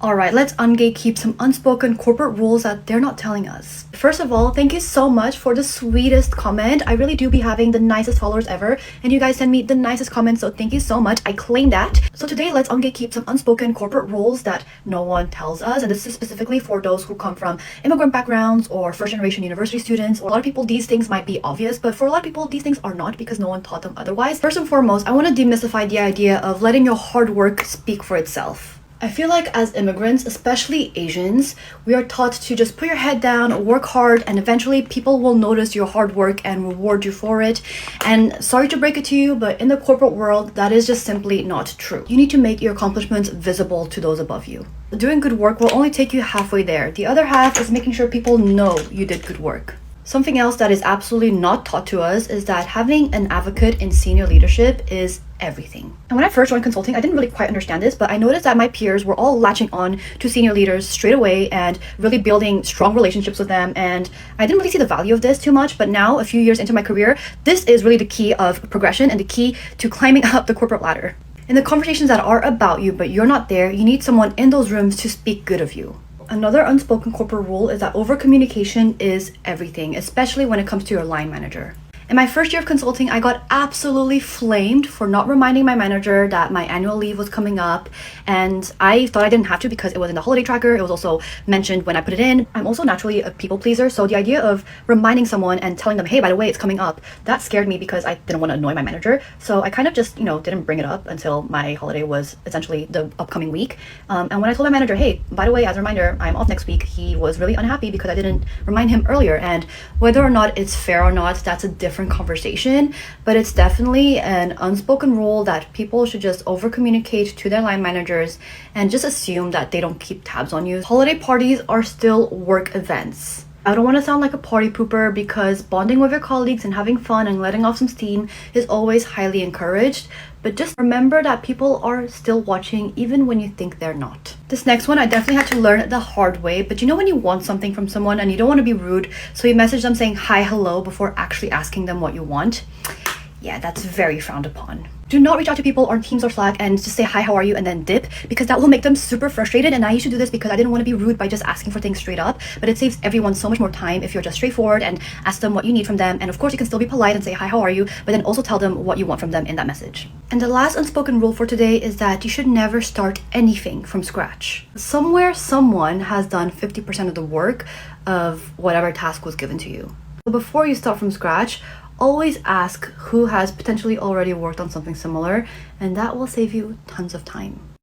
Alright, let's ungatekeep some unspoken corporate rules that they're not telling us. First of all, thank you so much for the sweetest comment. I really do be having the nicest followers ever, and you guys send me the nicest comments, so thank you so much. I claim that. So today, let's ungatekeep some unspoken corporate rules that no one tells us, and this is specifically for those who come from immigrant backgrounds or first-generation university students. A lot of people, these things might be obvious, but for a lot of people, these things are not because no one taught them otherwise. First and foremost, I want to demystify the idea of letting your hard work speak for itself. I feel like as immigrants, especially Asians, we are taught to just put your head down, work hard, and eventually people will notice your hard work and reward you for it. And sorry to break it to you, but in the corporate world, that is just simply not true. You need to make your accomplishments visible to those above you. Doing good work will only take you halfway there. The other half is making sure people know you did good work. Something else that is absolutely not taught to us is that having an advocate in senior leadership is everything. And when I first joined consulting, I didn't really quite understand this, but I noticed that my peers were all latching on to senior leaders straight away and really building strong relationships with them. And I didn't really see the value of this too much, but now, a few years into my career, this is really the key of progression and the key to climbing up the corporate ladder. In the conversations that are about you, but you're not there, you need someone in those rooms to speak good of you. Another unspoken corporate rule is that over-communication is everything, especially when it comes to your line manager. In my first year of consulting, I got absolutely flamed for not reminding my manager that my annual leave was coming up, and I thought I didn't have to because it was in the holiday tracker. It was also mentioned when I put it in. I'm also naturally a people pleaser, so the idea of reminding someone and telling them, hey, by the way, it's coming up, that scared me because I didn't want to annoy my manager. So I kind of just, didn't bring it up until my holiday was essentially the upcoming week. And when I told my manager, hey, by the way, as a reminder, I'm off next week, he was really unhappy because I didn't remind him earlier. And whether or not it's fair or not, that's a different conversation, but it's definitely an unspoken rule that people should just over communicate to their line managers and just assume that they don't keep tabs on you. Holiday parties are still work events. I don't want to sound like a party pooper because bonding with your colleagues and having fun and letting off some steam is always highly encouraged, but just remember that people are still watching even when you think they're not. This next one I definitely had to learn the hard way, but when you want something from someone and you don't want to be rude, so you message them saying hi, hello before actually asking them what you want. Yeah, that's very frowned upon. Do not reach out to people on Teams or Slack and just say hi, how are you, and then dip, because that will make them super frustrated. And I used to do this because I didn't want to be rude by just asking for things straight up, but it saves everyone so much more time if you're just straightforward and ask them what you need from them. And of course, you can still be polite and say hi, how are you, but then also tell them what you want from them in that message. And the last unspoken rule for today is that you should never start anything from scratch. Somewhere, someone has done 50% of the work of whatever task was given to you. So before you start from scratch, always ask who has potentially already worked on something similar, and that will save you tons of time.